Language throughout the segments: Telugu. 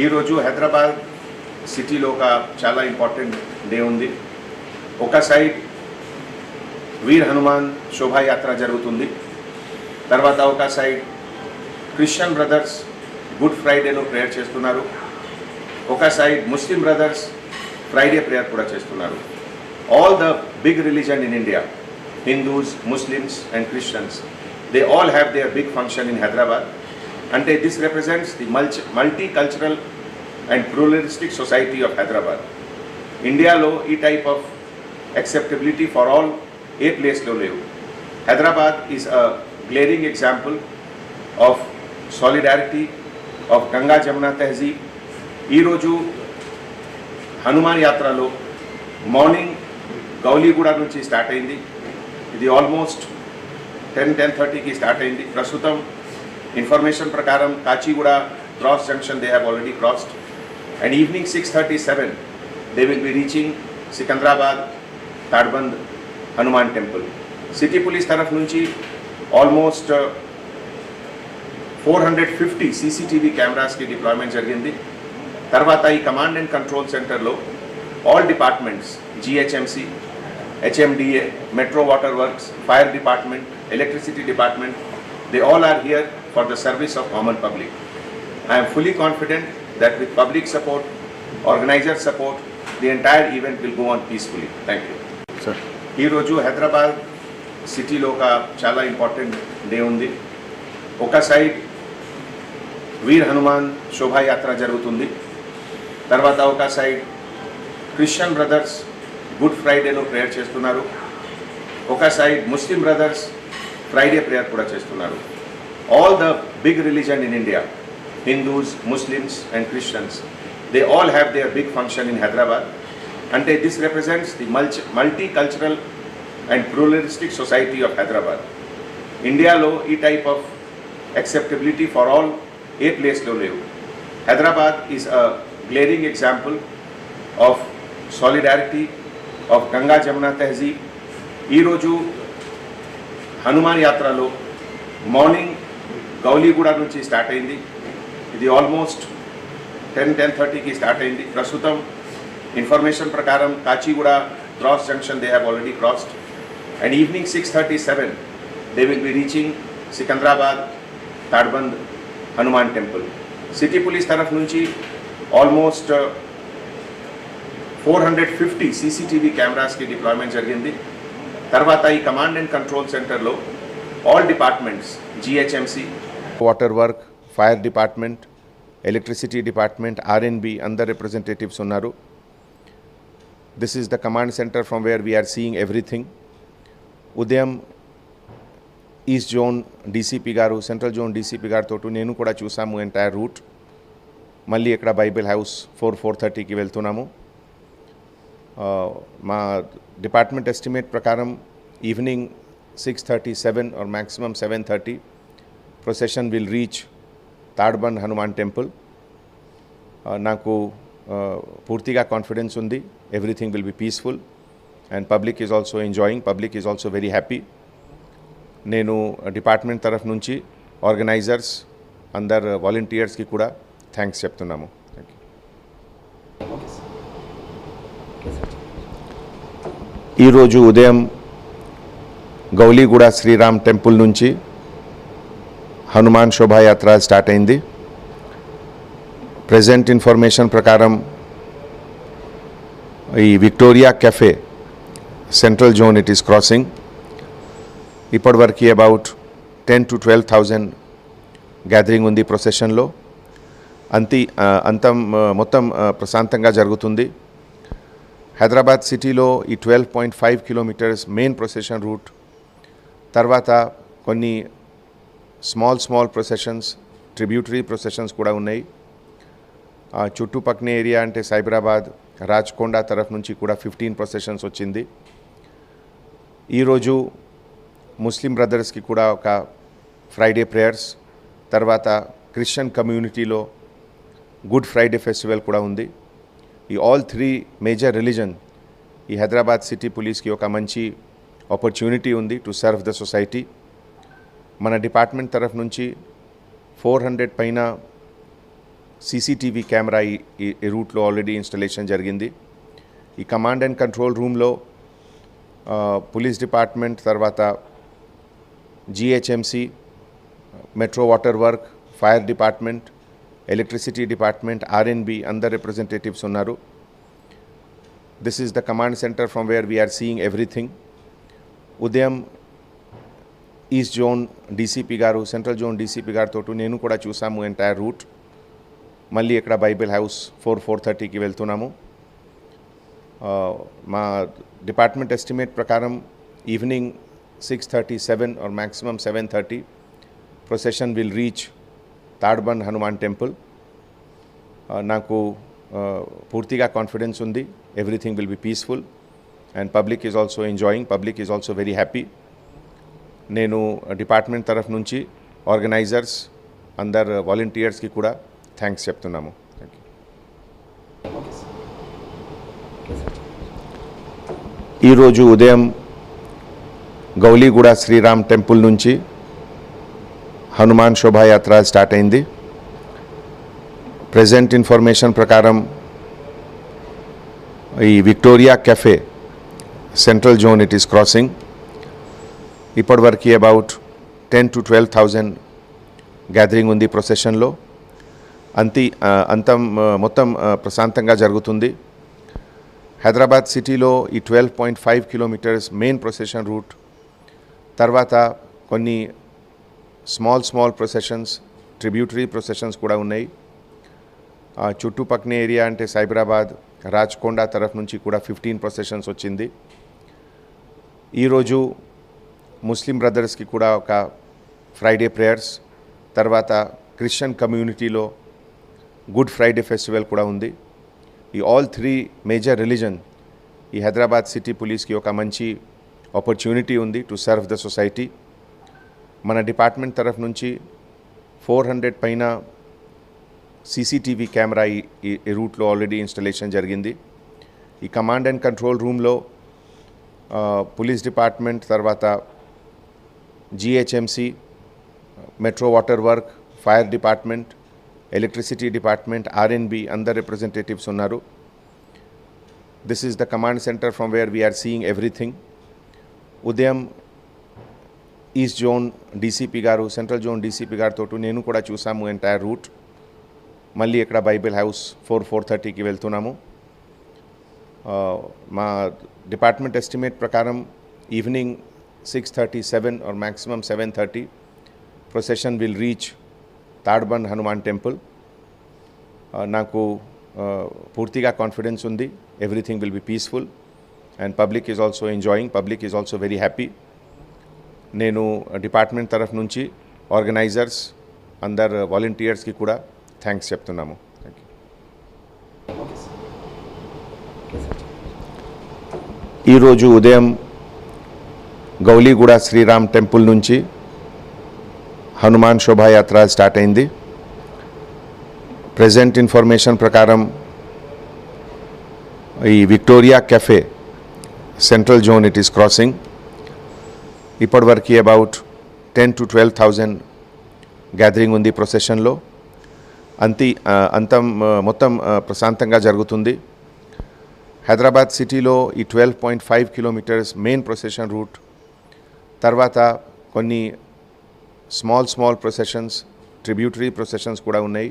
ఈరోజు హైదరాబాద్ సిటీలో ఒక చాలా ఇంపార్టెంట్ డే ఉంది. ఒక సైడ్ వీర్ హనుమాన్ శోభాయాత్ర జరుగుతుంది. తర్వాత ఒక సైడ్ క్రిస్టియన్ బ్రదర్స్ గుడ్ ఫ్రైడేలో ప్రేయర్ చేస్తున్నారు. ఒక side Muslim brothers Friday prayer కూడా చేస్తున్నారు. All the big religion in India, Hindus, Muslims and Christians, they all have their big function in Hyderabad. And this represents the multicultural and pluralistic society of Hyderabad. India lo e type of acceptability for all a place lo levu. Hyderabad is a glaring example of solidarity, of Ganga Jamuna Tehzeeb. Ee roju Hanuman Yatra lo morning Gauligooda nunchi start ayindi. Idi almost 10:30 की स्टार्ट अయింది. ప్రస్తుతం ఇన్ఫర్మేషన్ ప్రకారం Kachiguda cross junction they have already crossed and evening 6:37 they will be reaching Secunderabad Tadbund Hanuman temple. City police తరఫు నుంచి ఆల్మోస్ట్ 450 సీసీటీవీ కెమెరాస్కి డిప్లాయ్మెంట్ జరిగింది. తర్వాత ఈ కమాండ్ అండ్ కంట్రోల్ సెంటర్లో all departments, GHMC, HMDA, Metro Water Works, Fire Department, Electricity Department, they all are here for the service of common public. I am fully confident that with public support, organizer support, the entire event will go on peacefully. Thank you. Sir. ఈ రోజు హైదరాబాద్ సిటీలో ఒక చాలా ఇంపార్టెంట్ డే ఉంది. ఒక సైడ్ వీర్ హనుమాన్ శోభాయాత్ర జరుగుతుంది. తర్వాత ఒక సైడ్ క్రిస్టియన్ బ్రదర్స్ గుడ్ ఫ్రైడేలో ప్రేయర్ చేస్తున్నారు. ఒక side Muslim brothers Friday prayer కూడా చేస్తున్నారు. All the big religion in India, Hindus, Muslims and Christians, they all have their big function in Hyderabad. అంటే this represents the multicultural and pluralistic society of Hyderabad. ఇండియాలో ఈ type of acceptability for all ఏ ప్లేస్లో లేవు. Hyderabad is a glaring example of solidarity, of Ganga Jamuna Tehzeeb. ఈ రోజు హనుమాన్ యాత్రలో మార్నింగ్ గౌలీగూడ నుంచి స్టార్ట్ అయింది. ఇది ఆల్మోస్ట్ 10:30 की స్టార్ట్ అయింది. ప్రస్తుతం ఇన్ఫర్మేషన్ ప్రకారం Kachiguda cross junction they have already crossed and evening 6:37 they will be reaching Secunderabad Tadbund Hanuman temple. City police తరఫు నుంచి ఆల్మోస్ట్ 450 సీసీటీవీ కెమెరాస్కి డిప్లాయ్మెంట్ జరిగింది. తర్వాత ఈ కమాండ్ అండ్ కంట్రోల్ సెంటర్లో all departments, GHMC, water work, fire department, electricity department, RNB అందరు రిప్రజెంటేటివ్స్ ఉన్నారు. This is the command centre from where we are seeing everything. ఉదయం ఈస్ట్ జోన్ డీసీపీ గారు, సెంట్రల్ జోన్ డీసీపీ గారితో నేను కూడా చూసాము ఎంటైర్ రూట్. మళ్ళీ ఇక్కడ బైబిల్ హౌస్ 4:30కి వెళ్తున్నాము. మా డిపార్ట్మెంట్ ఎస్టిమేట్ ప్రకారం evening 6:37 or maximum 7:30 procession will reach Tadbund Hanuman temple. నాకు పూర్తిగా కాన్ఫిడెన్స్ ఉంది. Everything will be peaceful and public is also enjoying. Public is also very happy. నేను డిపార్ట్మెంట్ తరఫు నుంచి ఆర్గనైజర్స్, అందరు వాలంటీర్స్కి కూడా థ్యాంక్స్ చెప్తున్నాము. ఈరోజు ఉదయం గౌలీగూడ శ్రీరామ్ టెంపుల్ నుంచి హనుమాన్ శోభాయాత్ర స్టార్ట్ అయింది. ప్రెజెంట్ ఇన్ఫర్మేషన్ ప్రకారం ఈ Victoria cafe central zone it is crossing. ఇప్పటివరకు అబౌట్ 10 to 12,000 గ్యాదరింగ్ ఉంది ప్రొసెషన్లో. మొత్తం ప్రశాంతంగా జరుగుతుంది. హైదరాబాద్ సిటీలో ఈ 12.5 కిలోమీటర్స్ మెయిన్ ప్రొసెషన్ రూట్. తర్వాత కొన్ని స్మాల్ ప్రొసెషన్స్, ట్రిబ్యూటరీ ప్రొసెషన్స్ కూడా ఉన్నాయి. చుట్టుపక్కల ఏరియా అంటే సైబరాబాద్, రాజ్కొండ తరఫు నుంచి కూడా 15 ప్రొసెషన్స్ వచ్చింది. ఈరోజు ముస్లిం బ్రదర్స్కి కూడా ఒక ఫ్రైడే ప్రేయర్స్, తర్వాత క్రిస్టియన్ కమ్యూనిటీలో గుడ్ ఫ్రైడే ఫెస్టివల్ కూడా ఉంది. ఈ ఆల్ 3 మేజర్ రిలీజన్ ఈ హైదరాబాద్ సిటీ పోలీస్కి ఒక మంచి ఆపర్చునిటీ ఉంది టు సర్వ్ ద సొసైటీ. మన డిపార్ట్మెంట్ తరఫు నుంచి 400 పైన సీసీటీవీ కెమెరా ఈ రూట్లో ఆల్రెడీ ఇన్స్టలేషన్ జరిగింది. ఈ కమాండ్ అండ్ కంట్రోల్ రూమ్లో పోలీస్ డిపార్ట్మెంట్, తర్వాత GHMC, metro water work, fire department, electricity department, RNB అందరు రిప్రజెంటేటివ్స్ ఉన్నారు. This is the command centre from where we are seeing everything. ఉదయం ఈస్ట్ జోన్ డీసీపీ గారు, సెంట్రల్ జోన్ డీసీపీ గారితో నేను కూడా చూసాము ఎంటైర్ రూట్. మళ్ళీ ఇక్కడ బైబిల్ హౌస్ 4:30కి వెళ్తున్నాము. మా డిపార్ట్మెంట్ ఎస్టిమేట్ ప్రకారం evening 6:37 or maximum 7:30 procession will reach Tadbund Hanuman temple. నాకు పూర్తిగా కాన్ఫిడెన్స్ ఉంది. Everything will be peaceful and public is also enjoying. Public is also very happy. నేను డిపార్ట్మెంట్ తరఫు నుంచి ఆర్గనైజర్స్, అందరు వాలంటీర్స్కి కూడా థ్యాంక్స్ చెప్తున్నాము. Thank you. ఈరోజు ఉదయం గౌలీగూడ శ్రీరామ్ టెంపుల్ నుంచి హనుమాన్ శోభాయాత్ర స్టార్ట్ అయింది. ప్రెజెంట్ ఇన్ఫర్మేషన్ ప్రకారం ఈ Victoria cafe central zone it is crossing. ఇప్పటివరకు అబౌట్ 10,000 to 12,000 గ్యాదరింగ్ ఉంది ప్రొసెషన్లో. మొత్తం ప్రశాంతంగా జరుగుతుంది. హైదరాబాద్ సిటీలో ఈ 12.5 కిలోమీటర్స్ మెయిన్ ప్రొసెషన్ రూట్, తర్వాత కొన్ని స్మాల్ ప్రొసెషన్స్, ట్రిబ్యూటరీ ప్రొసెషన్స్ కూడా ఉన్నాయి. చుట్టుపక్కల ఏరియా అంటే సైబరాబాద్, రాచకొండ తరఫు నుంచి కూడా 15 ప్రొసెషన్స్ వచ్చింది. ఈరోజు ముస్లిం బ్రదర్స్కి కూడా ఒక ఫ్రైడే ప్రేయర్స్, తర్వాత క్రిస్టియన్ కమ్యూనిటీలో గుడ్ ఫ్రైడే ఫెస్టివల్ కూడా ఉంది. ఈ ఆల్ 3 మేజర్ రిలీజన్ ఈ హైదరాబాద్ సిటీ పోలీస్కి ఒక మంచి ఆపర్చునిటీ ఉంది టు సర్వ్ ద సొసైటీ. మన డిపార్ట్మెంట్ తరఫు నుంచి 400 పైన సీసీటీవీ కెమెరా ఈ రూట్లో ఆల్రెడీ ఇన్స్టలేషన్ జరిగింది. ఈ కమాండ్ అండ్ కంట్రోల్ రూమ్లో పోలీస్ డిపార్ట్మెంట్, తర్వాత GHMC, metro water work, fire department, electricity department, RNB అందరు రిప్రజెంటేటివ్స్ ఉన్నారు. This is the command centre from where we are seeing everything. ఉదయం ఈస్ట్ జోన్ డీసీపీ గారు, సెంట్రల్ జోన్ డీసీపీ గారితో నేను కూడా చూసాము ఎంటైర్ రూట్. మళ్ళీ ఇక్కడ బైబిల్ హౌస్ 4:30కి వెళ్తున్నాము. మా డిపార్ట్మెంట్ ఎస్టిమేట్ ప్రకారం evening 6:37 or maximum 7:30 procession will reach Tadbund Hanuman temple. నాకు పూర్తిగా కాన్ఫిడెన్స్ ఉంది. Everything will be peaceful and public is also enjoying. Public is also very happy. నేను డిపార్ట్మెంట్ తరఫు నుంచి ఆర్గనైజర్స్, అందరు వాలంటీర్స్కి కూడా థ్యాంక్స్ చెప్తున్నాము. Thank you. ఈరోజు ఉదయం గౌలీగూడ శ్రీరామ్ టెంపుల్ నుంచి హనుమాన్ శోభాయాత్ర స్టార్ట్ అయింది. ప్రెజెంట్ ఇన్ఫర్మేషన్ ప్రకారం ఈ Victoria cafe central zone it is crossing. ఇప్పటివరకు అబౌట్ 10,000 to 12,000 గ్యాదరింగ్ ఉంది ప్రొసెషన్లో. మొత్తం ప్రశాంతంగా జరుగుతుంది. హైదరాబాద్ సిటీలో ఈ 12.5 కిలోమీటర్స్ మెయిన్ ప్రొసెషన్ రూట్, తర్వాత కొన్ని స్మాల్ ప్రొసెషన్స్, ట్రిబ్యూటరీ ప్రొసెషన్స్ కూడా ఉన్నాయి.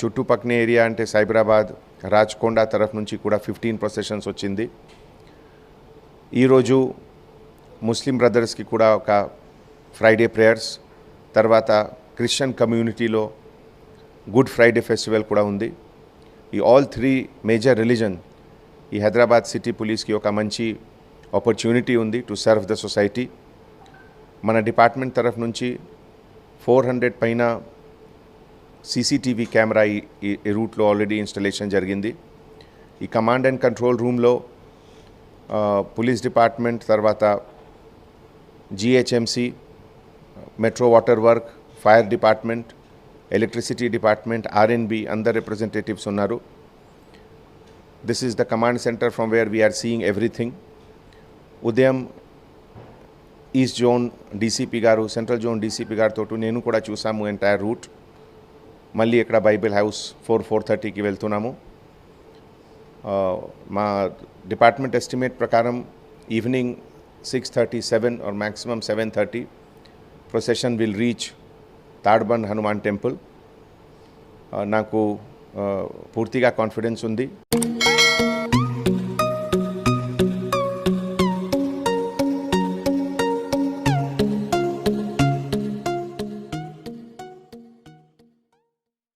చుట్టుపక్కల ఏరియా అంటే సైబరాబాద్, రాచకొండ తరఫు నుంచి కూడా 15 ప్రొసెషన్స్ వచ్చింది. ఈరోజు ముస్లిం బ్రదర్స్కి కూడా ఒక ఫ్రైడే ప్రేయర్స్, తర్వాత క్రిస్టియన్ కమ్యూనిటీలో గుడ్ ఫ్రైడే ఫెస్టివల్ కూడా ఉంది. ఈ ఆల్ 3 మేజర్ రిలీజన్ ఈ హైదరాబాద్ సిటీ పోలీస్కి ఒక మంచి ఆపర్చునిటీ ఉంది టు సర్వ్ ద సొసైటీ. మన డిపార్ట్మెంట్ తరఫు నుంచి 400 పైన సీసీటీవీ కెమెరా ఈ రూట్లో ఆల్రెడీ ఇన్స్టలేషన్ జరిగింది. ఈ కమాండ్ అండ్ కంట్రోల్ రూమ్లో పోలీస్ డిపార్ట్మెంట్, తర్వాత GHMC, metro water work, fire department, electricity department, RNB అందరు రిప్రజెంటేటివ్స్ ఉన్నారు. This is the command centre from where we are seeing everything. ఉదయం ఈస్ట్ జోన్ డీసీపీ గారు, సెంట్రల్ జోన్ డీసీపీ గారితో నేను కూడా చూసాము ఎంటైర్ రూట్. మళ్ళీ ఇక్కడ బైబిల్ హౌస్ 4:30కి వెళ్తున్నాము. మా డిపార్ట్మెంట్ ఎస్టిమేట్ ప్రకారం evening 6:30, 7 or maximum 7:30 procession will reach Tadbund Hanuman temple. నాకు పూర్తిగా కాన్ఫిడెన్స్ ఉంది.